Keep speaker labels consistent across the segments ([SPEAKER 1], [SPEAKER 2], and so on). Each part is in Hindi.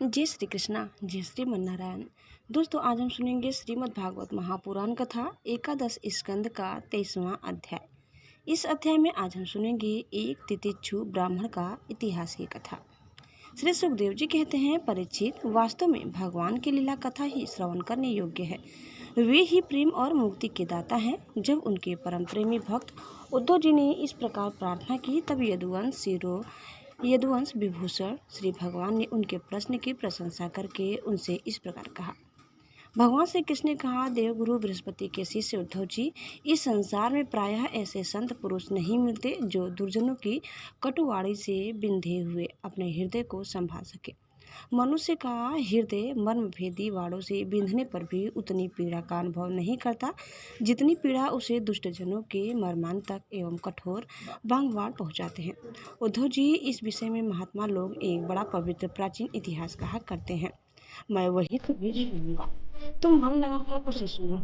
[SPEAKER 1] जय श्री कृष्णा, जय श्रीमन नारायण। दोस्तों, आज हम सुनेंगे श्रीमद् भागवत महापुराण कथा एकादश स्कंद का 23वां अध्याय। इस अध्याय में आज हम सुनेंगे एक तितिक्षु ब्राह्मण का इतिहास की कथा। श्री सुखदेव जी कहते हैं, परीक्षित, वास्तव में भगवान की लीला कथा ही श्रवण करने योग्य है। वे ही प्रेम और मुक्ति के दाता हैं। जब उनके परम प्रेमी भक्त उद्धव जी ने इस प्रकार प्रार्थना की, तब यदुवंश विभूषण श्री भगवान ने उनके प्रश्न की प्रशंसा करके उनसे इस प्रकार कहा। भगवान श्री कृष्ण ने कहा, देवगुरु बृहस्पति के शिष्य उद्धव जी, इस संसार में प्रायः ऐसे संत पुरुष नहीं मिलते जो दुर्जनों की कटुवाणी से बिंधे हुए अपने हृदय को संभाल सके। मनुष्य का हृदय मर्मभेदी वाड़ों से बिंधने पर भी उतनी पीड़ा का अनुभव नहीं करता जितनी पीड़ा उसे दुष्टजनों के मर्मांतक एवं कठोर बांगवाड़ पहुंचाते हैं। उद्धव जी, इस विषय में महात्मा लोग एक बड़ा पवित्र प्राचीन इतिहास कहा करते हैं। मैं वही कभी सुनूंगा, तुम मन लगाकर उसे सुनो।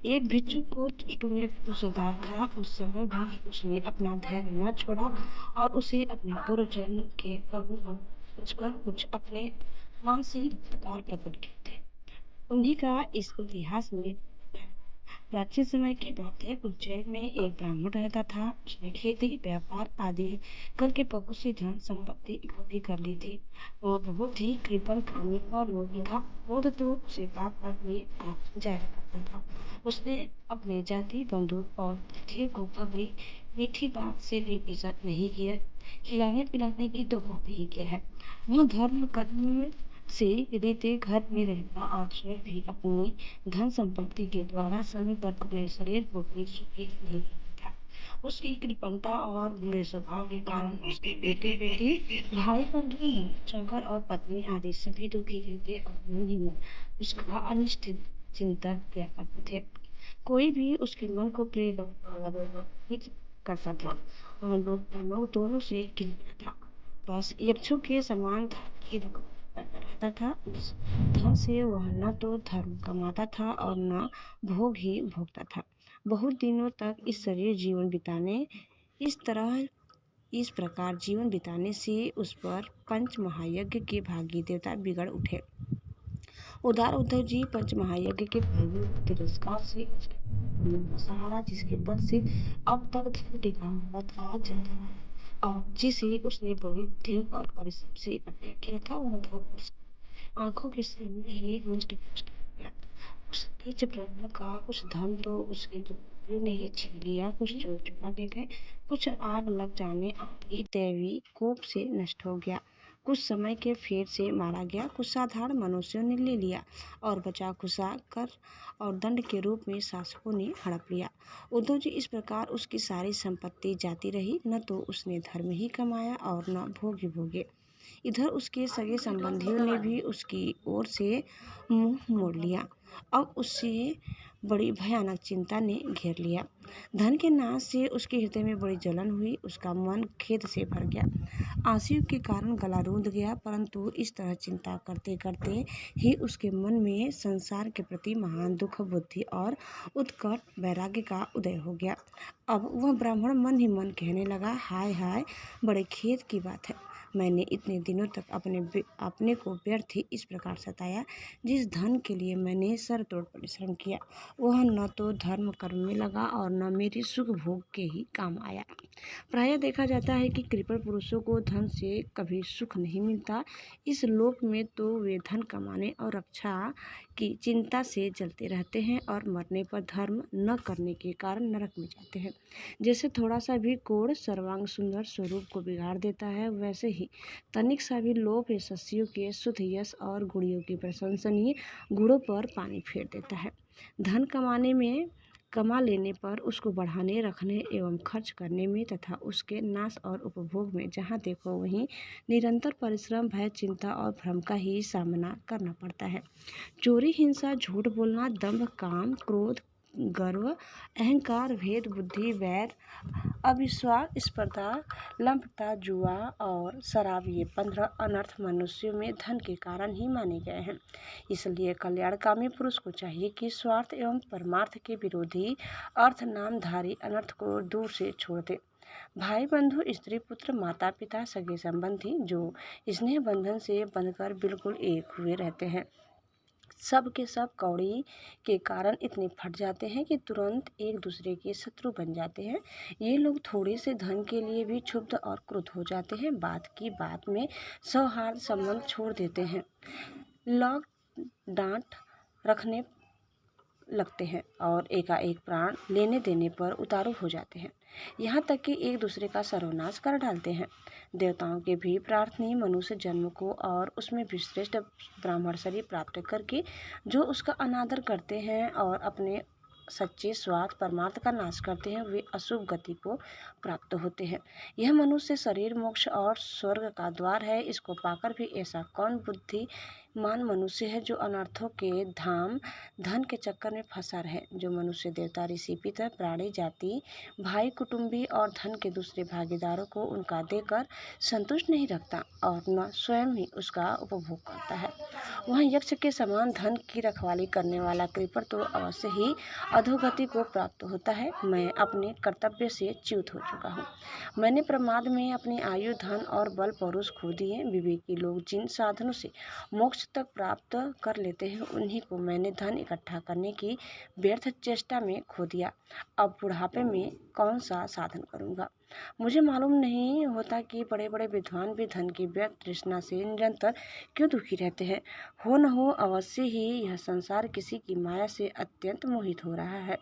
[SPEAKER 1] एक भिक्षु को तुमने सुधारा, उस समय भी उसने अपना धैर्य न छोड़ा और उसे अपने पूर्व जन्म के प्रभु उस पर कुछ अपने मानसिक उपकार प्रकट किए थे। उन्हीं का इस इतिहास में प्राचीन समय की बात है। उज्जैन में एक ब्राह्मण रहता था। उसने खेती, व्यापार आदि करके बहुत सी धन संपत्ति इकट्ठी कर ली थी। वह बहुत ही कृपण धनी और लोभी था। क्रोध तो उसे पाप में आ जाया करता था। उसने अपने जाति, बंधु और तिथियों को कभी मीठी बात से भी इज्जत नहीं किया। खिलाने पिलाने की तो बहुत ही क्या है। वह धर्म कर्म से रीते घर में रहना और स्वयं भी अपनी धन संपत्ति के द्वारा सभी पर अपने शरीर को भी सुखी नहीं था। उसकी कृपणता और बुरे स्वभाव के कारण उसके बेटे बेटी, भाई बंधु, शंकर और पत्नी आदि सभी दुखी रहते और मन में उसका अनिष्ट चिंतन किया करते थे। कोई भी उसके मन को प्रेरित कर सकता और लोग दोनों से घिरता था। बस यक्षों के समान रहता था। उस धन से वह न तो धर्म कमाता था और न भोग ही भोगता था। बहुत दिनों तक इस प्रकार जीवन बिताने से उस पर पंच महायज्ञ के भागी देवता बिगड़ उठे। उदार उद्धव जी पंच महायज्ञ के तिरस्कार से सहारा, जिसके बल से अब तक धन टिका हुआ था, और जिसे उसने बड़ी बुद्धि और परिश्रम से इकट्ठा किया था, वह धन आंखों के सामने ही नष्ट हो गया। उस नीच ब्राह्मण का कुछ धन तो उसके दुर्यों ने ही छीन लिया, कुछ चोर चुरा ले गए, कुछ आग लग जाने आदि दैवी कोप से नष्ट हो गया, कुछ समय के फेर से मारा गया, कुछ साधारण मनुष्यों ने ले लिया और बचा खुचा कर और दंड के रूप में शासकों ने हड़प लिया। उद्धव जी, इस प्रकार उसकी सारी संपत्ति जाती रही। न तो उसने धर्म ही कमाया और न भोग ही भोगे। इधर उसके सगे संबंधियों ने भी उसकी ओर से मुंह मोड़ लिया। अब उससे बड़ी भयानक चिंता ने घेर लिया। धन के नाश से उसके हृदय में बड़ी जलन हुई। उसका मन खेद से भर गया, आंसू के कारण गला रूंध गया। परंतु इस तरह चिंता करते करते ही उसके मन में संसार के प्रति महान दुख, बुद्धि और उत्कट वैराग्य का उदय हो गया। अब वह ब्राह्मण मन ही मन कहने लगा, हाय हाय, बड़े खेद की बात है। मैंने इतने दिनों तक अपने को व्यर्थ ही इस प्रकार सताया। जिस धन के लिए मैंने सर तोड़ परिश्रम किया, वह न तो धर्म कर्म में लगा और न मेरी सुख भोग के ही काम आया। प्रायः देखा जाता है कि कृपण पुरुषों को धन से कभी सुख नहीं मिलता। इस लोक में तो वे धन कमाने और रक्षा की चिंता से जलते रहते हैं और मरने पर धर्म न करने के कारण नरक में जाते हैं। जैसे थोड़ा सा भी कोढ़ सर्वांग सुंदर स्वरूप को बिगाड़ देता है, वैसे ही तनिक सा भी लोभ यशस्वियों के शुद्ध यश और गुणियों की प्रशंसनीय गुणों पर पानी फेर देता है। धन कमा लेने पर उसको बढ़ाने, रखने एवं खर्च करने में तथा उसके नाश और उपभोग में जहाँ देखो वहीं निरंतर परिश्रम, भय, चिंता और भ्रम का ही सामना करना पड़ता है। चोरी, हिंसा, झूठ बोलना, दंभ, काम, क्रोध, गर्व, अहंकार, भेद बुद्धि, वैर, अविश्वास, स्पर्धा, लंपटता, जुआ और शराब, ये 15 अनर्थ मनुष्यों में धन के कारण ही माने गए हैं। इसलिए कल्याणकामी पुरुष को चाहिए कि स्वार्थ एवं परमार्थ के विरोधी अर्थ नामधारी अनर्थ को दूर से छोड़ दे। भाई बंधु, स्त्री पुत्र, माता पिता, सगे संबंधी जो स्नेह बंधन से बंधकर बिल्कुल एक हुए रहते हैं, सब के सब कौड़ी के कारण इतने फट जाते हैं कि तुरंत एक दूसरे के शत्रु बन जाते हैं। ये लोग थोड़े से धन के लिए भी क्षुब्ध और क्रुद्ध हो जाते हैं। बात की बात में सौहार्द संबंध छोड़ देते हैं, लॉक डांट रखने लगते हैं और एकाएक प्राण लेने देने पर उतारू हो जाते हैं। यहाँ तक कि एक दूसरे का सर्वनाश कर डालते हैं। देवताओं के भी प्रार्थनीय मनुष्य जन्म को और उसमें भी श्रेष्ठ ब्राह्मण शरीर प्राप्त करके जो उसका अनादर करते हैं और अपने सच्चे स्वार्थ परमार्थ का नाश करते हैं, वे अशुभ गति को प्राप्त होते हैं। यह मनुष्य शरीर मोक्ष और स्वर्ग का द्वार है। इसको पाकर भी ऐसा कौन बुद्धिमान मनुष्य है जो अनर्थों के धाम धन के चक्कर में फंसा रहे। जो मनुष्य देवता, ऋषि, पितर, प्राणी जाति, भाई, कुटुंबी और धन के दूसरे भागीदारों को उनका देकर संतुष्ट नहीं रखता और न स्वयं ही उसका उपभोग करता है, वह यक्ष के समान धन की रखवाली करने वाला कृपण तो अवश्य ही अधोगति को प्राप्त होता है। मैं अपने कर्तव्य से च्युत हो चुका हूँ। मैंने प्रमाद में अपनी आयु, धन और बल पौरुष खो दिए। विवेकी लोग जिन साधनों से मोक्ष तक प्राप्त कर लेते हैं, उन्हीं को मैंने धन इकट्ठा करने की व्यर्थ चेष्टा में खो दिया। अब बुढ़ापे में कौन सा साधन करूँगा। मुझे मालूम नहीं होता कि बड़े बड़े विद्वान भी धन की व्यर्थ तृष्णा से निरंतर क्यों दुखी रहते हैं। हो न हो अवश्य ही यह संसार किसी की माया से अत्यंत मोहित हो रहा है।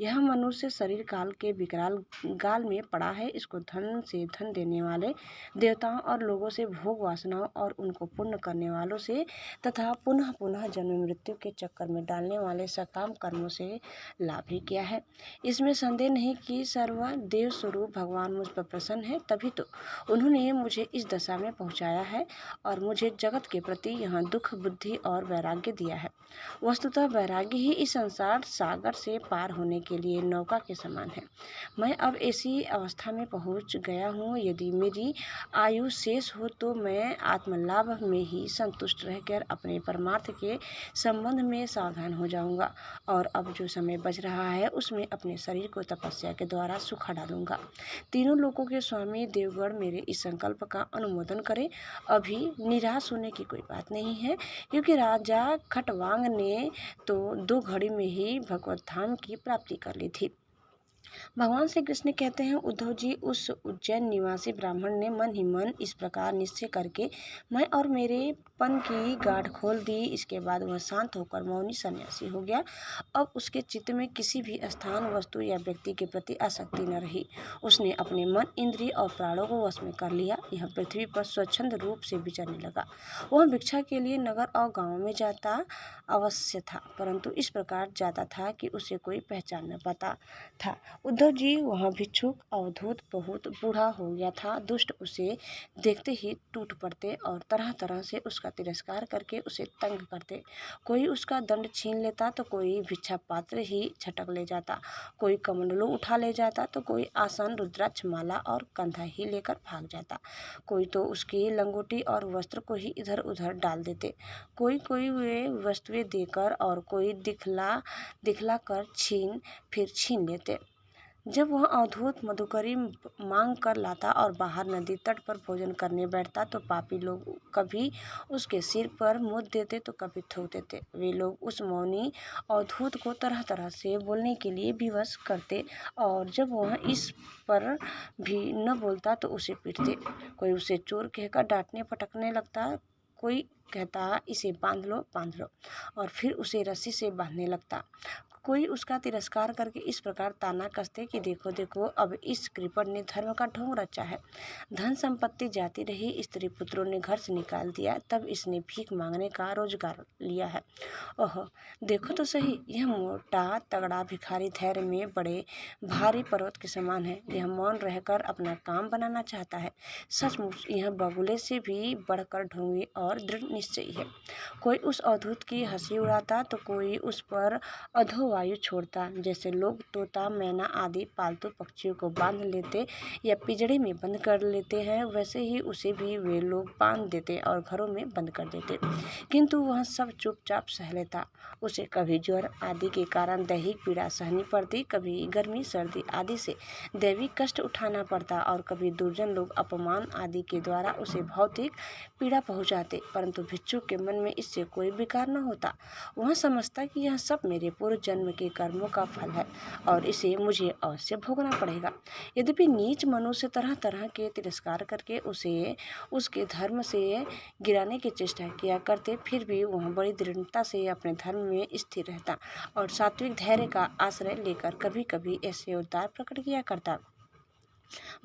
[SPEAKER 1] यह मनुष्य शरीर काल के विकराल गाल में पड़ा है। इसको धन से धन देने वाले देवताओं और लोगों से, भोग वासनाओं और उनको पूर्ण करने वालों से तथा पुनः पुनः जन्म मृत्यु के चक्कर में डालने वाले सकाम कर्मों से लाभ ही किया है। इसमें संदेह नहीं कि सर्वदेव स्वरूप भगवान मुझ पर प्रसन्न है, तभी तो उन्होंने मुझे इस दशा में पहुंचाया है और मुझे जगत के प्रति यहाँ दुख, बुद्धि और वैराग्य दिया है। वस्तुतः वैराग्य ही इस संसार सागर से पार होने के लिए नौका के समान है। मैं अब ऐसी अवस्था में पहुंच गया हूँ, यदि मेरी आयु शेष हो तो मैं आत्मलाभ में ही संतुष्ट रहकर अपने परमार्थ के संबंध में सावधान हो जाऊंगा और अब जो समय बच रहा है उसमें अपने शरीर को तपस्या के द्वारा सुखा डालूंगा। तीनों लोकों के स्वामी देवगण मेरे इस संकल्प का अनुमोदन करें। अभी निराश होने की कोई बात नहीं है, क्योंकि राजा खटवांग ने तो 2 घड़ी में ही भगवत धाम की प्राप्ति कर ली थी। भगवान श्री कृष्ण कहते हैं, उद्धव जी, उस उज्जैन निवासी ब्राह्मण ने मन ही मन इस प्रकार निश्चय करके मैं और मेरे पन की गांठ खोल दी। इसके बाद वह शांत होकर मौनी सन्यासी हो गया। अब उसके चित्त में किसी भी स्थान, वस्तु या व्यक्ति के प्रति आसक्ति न रही। उसने अपने मन, इंद्रिय और प्राणों को वश में कर लिया। यह पृथ्वी पर स्वच्छंद रूप से विचरने लगा। वह भिक्षा के लिए नगर और गाँव में जाता अवश्य था, परंतु इस प्रकार जाता था कि उसे कोई पहचान न पाता था। उद्धव जी, वह भिक्षुक अवधूत बहुत बूढ़ा हो गया था। दुष्ट उसे देखते ही टूट पड़ते और तरह तरह से उसका तिरस्कार करके उसे तंग करते। कोई उसका दंड छीन लेता तो कोई भिक्षा पात्र ही झटक ले जाता, कोई कमंडलू उठा ले जाता तो कोई आसन, रुद्राक्ष माला और कंधा ही लेकर भाग जाता। कोई तो उसकी लंगोटी और वस्त्र को ही इधर उधर डाल देते। कोई वे वस्तुएं देकर और कोई दिखला कर फिर छीन लेते। जब वह अवधूत मधुकरी मांग कर लाता और बाहर नदी तट पर भोजन करने बैठता तो पापी लोग कभी उसके सिर पर मुद्द देते तो कभी थूक देते। वे लोग उस मौनी अवधूत को तरह तरह से बोलने के लिए विवश करते और जब वह इस पर भी न बोलता तो उसे पीटते। कोई उसे चोर कहकर डांटने पटकने लगता, कोई कहता इसे बांध लो और फिर उसे रस्सी से बांधने लगता। कोई उसका तिरस्कार करके इस प्रकार ताना कसते कि देखो देखो, अब इस कृपण ने धर्म का ढोंग रचा है। धन संपत्ति जाती रही, स्त्री पुत्रों ने घर से निकाल दिया, तब इसने भीख मांगने का रोजगार लिया है। ओह, देखो तो सही, यह मोटा तगड़ा भिखारी धैर्य में बड़े भारी पर्वत के समान है। यह मौन रहकर अपना काम बनाना चाहता है। सचमुच यह बगुले से भी बढ़कर ढोंगी और दृढ़ निश्चयी है। कोई उस अवधूत की हंसी उड़ाता तो कोई उस पर अधो वायु छोड़ता। जैसे लोग तोता, मैना आदि पालतू पक्षियों को बांध लेते या पिंजड़े में बंद कर लेते हैं, वैसे ही उसे भी वे लोग बांध देते और घरों में बंद कर देते, किंतु वह सब चुपचाप सह लेता। उसे कभी ज्वर आदि के कारण दैहिक पीड़ा सहनी पड़ती, कभी गर्मी सर्दी आदि से दैविक कष्ट उठाना पड़ता और कभी दुर्जन लोग अपमान आदि के द्वारा उसे भौतिक पीड़ा पहुंचाते। परंतु भिक्षुक के मन में इससे कोई विकार न होता। वह समझता कि यह सब मेरे पूर्व जन्म के कर्मों का फल है और इसे मुझे अवश्य भोगना पड़ेगा। यद्यपि नीच मनुष्य तरह तरह के तिरस्कार करके उसे उसके धर्म से गिराने की चेष्टा किया करते, फिर भी वह बड़ी दृढ़ता से अपने धर्म में स्थिर रहता और सात्विक धैर्य का आश्रय लेकर कभी कभी ऐसे उद्धार प्रकट किया करता।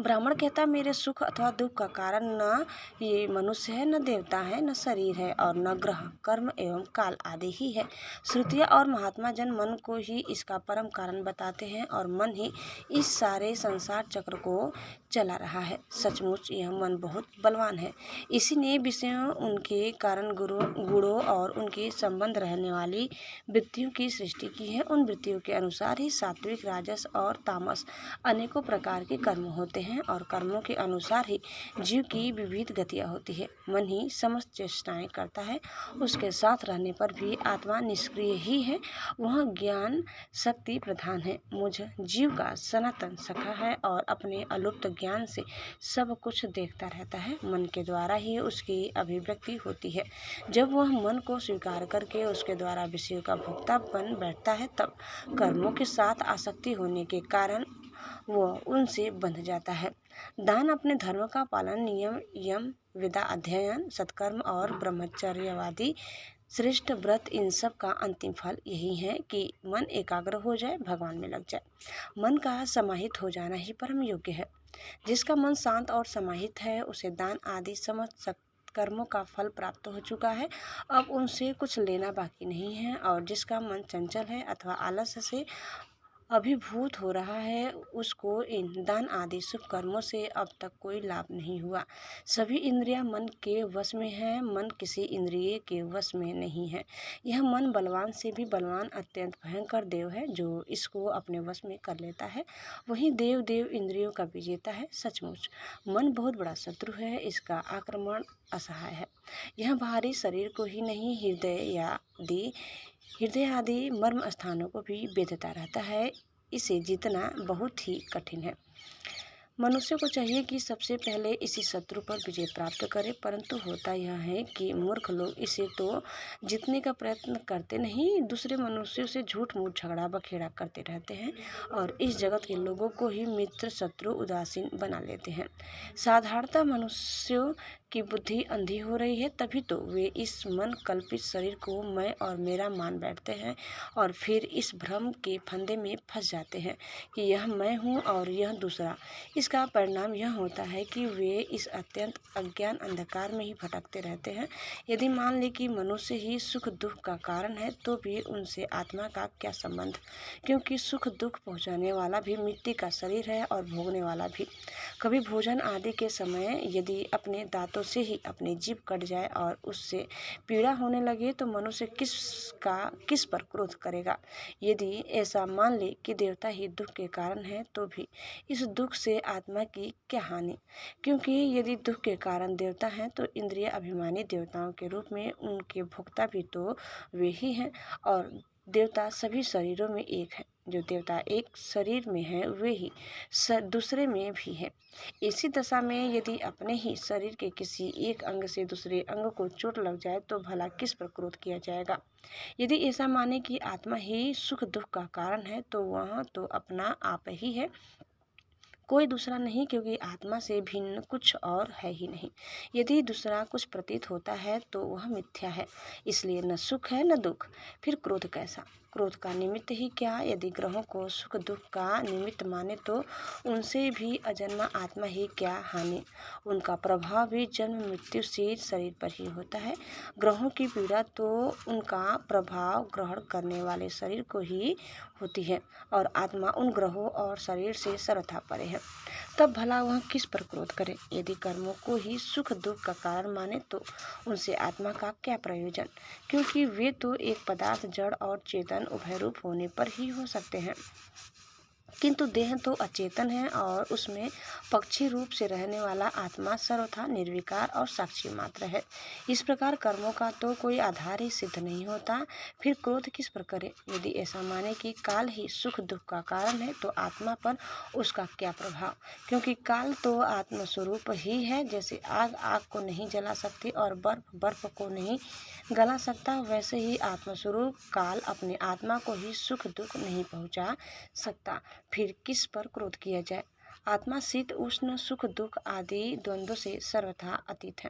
[SPEAKER 1] ब्राह्मण कहता, मेरे सुख अथवा दुख का कारण न ये मनुष्य है, न देवता है, न शरीर है और न ग्रह कर्म एवं काल आदि ही है। श्रुतियाँ और महात्मा जन मन को ही इसका परम कारण बताते हैं और मन ही इस सारे संसार चक्र को चला रहा है। सचमुच यह मन बहुत बलवान है। इसी ने विषयों, उनके कारण गुणों और उनके संबंध रहने वाली वृत्तियों की सृष्टि की है। उन वृत्तियों के अनुसार ही सात्विक, राजस और तामस अनेकों प्रकार के कर्म होते हैं और कर्मों के अनुसार ही जीव की विविध गतियाँ होती है। मन ही समस्त चेष्टाएं करता है। उसके साथ रहने पर भी आत्मा निष्क्रिय ही है। वह ज्ञान शक्ति प्रधान है, मुझ जीव का सनातन सखा है और अपने अलुप्त ज्ञान से सब कुछ देखता रहता है। मन के द्वारा ही उसकी अभिव्यक्ति होती है। जब वह मन को स्वीकार करके उसके द्वारा विषयों का भोक्ता बन बैठता है, तब कर्मों के साथ आसक्ति होने के कारण वह उनसे बंध जाता है। दान, अपने धर्म का पालन, नियम, यम, विद्या अध्ययन, सत्कर्म और ब्रह्मचर्यवादी श्रेष्ठ व्रत, इन सब का अंतिम फल यही है कि मन एकाग्र हो जाए, भगवान में लग जाए। मन का समाहित हो जाना ही परम योग्य है। जिसका मन शांत और समाहित है, उसे दान आदि समस्त कर्मों का फल प्राप्त हो चुका है। अब उनसे कुछ लेना बाकी नहीं है। और जिसका मन चंचल है अथवा आलस्य से अभिभूत हो रहा है, उसको इन दान आदि शुभ कर्मों से अब तक कोई लाभ नहीं हुआ। सभी इंद्रियां मन के वश में है, मन किसी इंद्रिय के वश में नहीं है। यह मन बलवान से भी बलवान अत्यंत भयंकर देव है। जो इसको अपने वश में कर लेता है, वही देव इंद्रियों का विजेता है। सचमुच मन बहुत बड़ा शत्रु है। इसका आक्रमण असहाय है। यह बाहरी शरीर को ही नहीं, हृदय आदि मर्म स्थानों को भी बेधता रहता है। इसे जीतना बहुत ही कठिन है। मनुष्य को चाहिए कि सबसे पहले इसी शत्रु पर विजय प्राप्त करे, परंतु होता यह है कि मूर्ख लोग इसे तो जीतने का प्रयत्न करते नहीं, दूसरे मनुष्यों से झूठ मूठ झगड़ा बखेड़ा करते रहते हैं और इस जगत के लोगों को ही मित्र शत्रु उदासीन बना लेते हैं। साधारणतः मनुष्यों की बुद्धि अंधी हो रही है, तभी तो वे इस मन कल्पित शरीर को मैं और मेरा मान बैठते हैं और फिर इस भ्रम के फंदे में फंस जाते हैं कि यह मैं हूँ और यह दूसरा। इसका परिणाम यह होता है कि वे इस अत्यंत अज्ञान अंधकार में ही भटकते रहते हैं। यदि मान ले कि मनुष्य ही सुख दुख का कारण है, तो भी उनसे आत्मा का क्या संबंध, क्योंकि सुख दुख पहुँचाने वाला भी मिट्टी का शरीर है और भोगने वाला भी। कभी भोजन आदि के समय यदि अपने दांतों से ही अपनी जीभ कट जाए और उससे पीड़ा होने लगे, तो मनुष्य किस पर क्रोध करेगा। यदि ऐसा मान ले कि देवता ही दुख के कारण है, तो भी इस दुख से आत्मा की क्या हानि, क्योंकि यदि दुख के कारण देवता हैं, तो इंद्रिय अभिमानी देवताओं के रूप में उनके भोक्ता भी तो वे ही हैं और देवता सभी शरीरों में एक है। जो देवता एक शरीर में है, वे ही दूसरे में भी है। इसी दशा में यदि अपने ही शरीर के किसी एक अंग से दूसरे अंग को चोट लग जाए, तो भला किस पर क्रोध किया जाएगा। यदि ऐसा माने कि आत्मा ही सुख दुख का कारण है, तो वह तो अपना आप ही है, कोई दूसरा नहीं, क्योंकि आत्मा से भिन्न कुछ और है ही नहीं। यदि दूसरा कुछ प्रतीत होता है, तो वह मिथ्या है। इसलिए न सुख है न दुख, फिर क्रोध कैसा। क्रोध का निमित्त ही क्या। यदि ग्रहों को सुख दुख का निमित्त माने, तो उनसे भी अजन्मा आत्मा ही क्या हानि। उनका प्रभाव भी जन्म मृत्युशील शरीर पर ही होता है। ग्रहों की पीड़ा तो उनका प्रभाव ग्रहण करने वाले शरीर को ही होती है और आत्मा उन ग्रहों और शरीर से सर्वथा परे है। है, तब भला वह किस पर क्रोध करे। यदि कर्मों को ही सुख दुख का कारण माने तो उनसे आत्मा का क्या प्रयोजन, क्योंकि वे तो एक पदार्थ जड़ और चेतन उभय रूप होने पर ही हो सकते हैं, किंतु देह तो अचेतन है और उसमें पक्षी रूप से रहने वाला आत्मा सर्वथा निर्विकार और साक्षी मात्र है। इस प्रकार कर्मों का तो कोई आधार ही सिद्ध नहीं होता, फिर क्रोध किस पर करे। यदि ऐसा माने कि काल ही सुख दुख का कारण है तो आत्मा पर उसका क्या प्रभाव, क्योंकि काल तो आत्मस्वरूप ही है। जैसे आग आग को नहीं जला सकती और बर्फ बर्फ को नहीं गला सकता, वैसे ही आत्मस्वरूप काल अपने आत्मा को ही सुख दुख नहीं पहुंचा सकता, फिर किस पर क्रोध किया जाए। आत्मा शीत उष्ण सुख दुख आदि द्वंद्व से सर्वथा अतीत है।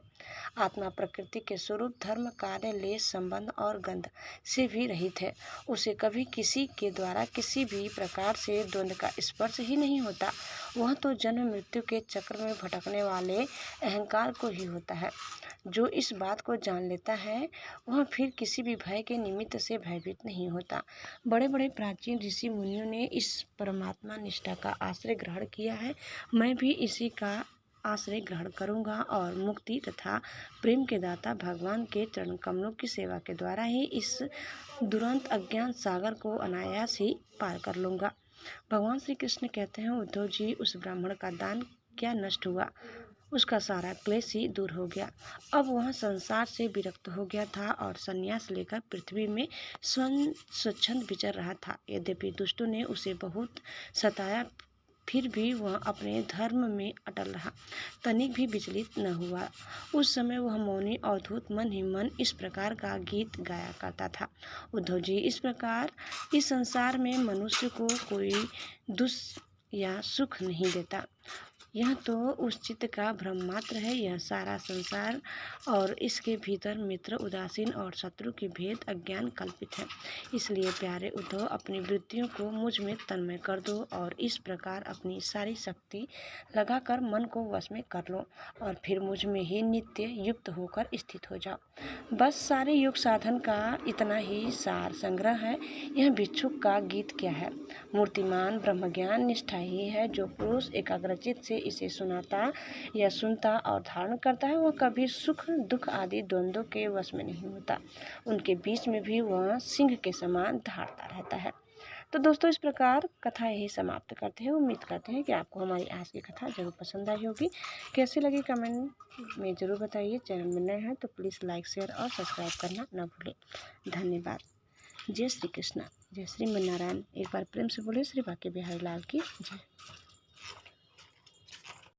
[SPEAKER 1] आत्मा प्रकृति के स्वरूप धर्म कार्य लेस संबंध और गंध से भी रहित है। उसे कभी किसी के द्वारा किसी भी प्रकार से द्वंद्व का स्पर्श ही नहीं होता। वह तो जन्म मृत्यु के चक्र में भटकने वाले अहंकार को ही होता है। जो इस बात को जान लेता है वह फिर किसी भी भय के निमित्त से भयभीत नहीं होता। बड़े बड़े प्राचीन ऋषि मुनियों ने इस परमात्मा निष्ठा का आश्रय ग्रहण किया है। मैं भी इसी का आश्रय ग्रहण करूंगा और मुक्ति तथा प्रेम के दाता भगवान के चरण कमलों की सेवा के द्वारा ही इस दुरंत अज्ञान सागर को अनायास ही पार कर लूंगा। भगवान श्री कृष्ण कहते हैं, उद्धव जी, उस ब्राह्मण का दान क्या नष्ट हुआ, उसका सारा क्लेश ही दूर हो गया। अब वह संसार से विरक्त हो गया था और संन्यास लेकर पृथ्वी में स्वच्छंद विचर रहा था। यद्यपि दुष्टों ने उसे बहुत सताया, फिर भी वह अपने धर्म में अटल रहा, तनिक भी विचलित न हुआ। उस समय वह मौनी अवधूत मन ही मन इस प्रकार का गीत गाया करता था, उद्धव जी, इस प्रकार इस संसार में मनुष्य को कोई दुख या सुख नहीं देता। यह तो उस चित्त का भ्रम मात्र है। यह सारा संसार और इसके भीतर मित्र उदासीन और शत्रु की भेद अज्ञान कल्पित है। इसलिए प्यारे उद्धव, अपनी वृत्तियों को मुझ में तन्मय कर दो और इस प्रकार अपनी सारी शक्ति लगाकर मन को वश में कर लो और फिर मुझ में ही नित्य युक्त होकर स्थित हो जाओ। बस सारे योग साधन का इतना ही सार संग्रह है। यह भिक्षुक का गीत क्या है? मूर्तिमान ब्रह्मज्ञान निष्ठा ही है। जो पुरुष एकाग्रचित से इसे सुनाता या सुनता और धारण करता है, वह कभी सुख दुख आदि द्वंद्वों के वश में नहीं होता। उनके बीच में भी वह सिंह के समान दहाड़ता रहता है। तो दोस्तों, इस प्रकार कथा यही समाप्त करते हैं। उम्मीद करते हैं कि आपको हमारी आज की कथा जरूर पसंद आई होगी। कैसी लगी कमेंट में ज़रूर बताइए। चैनल में नए हैं तो प्लीज़ लाइक शेयर और सब्सक्राइब करना न भूलें। धन्यवाद। जय श्री कृष्णा, जय श्री नारायण। एक बार प्रेम से बोले श्री बांके बिहारी लाल की जय।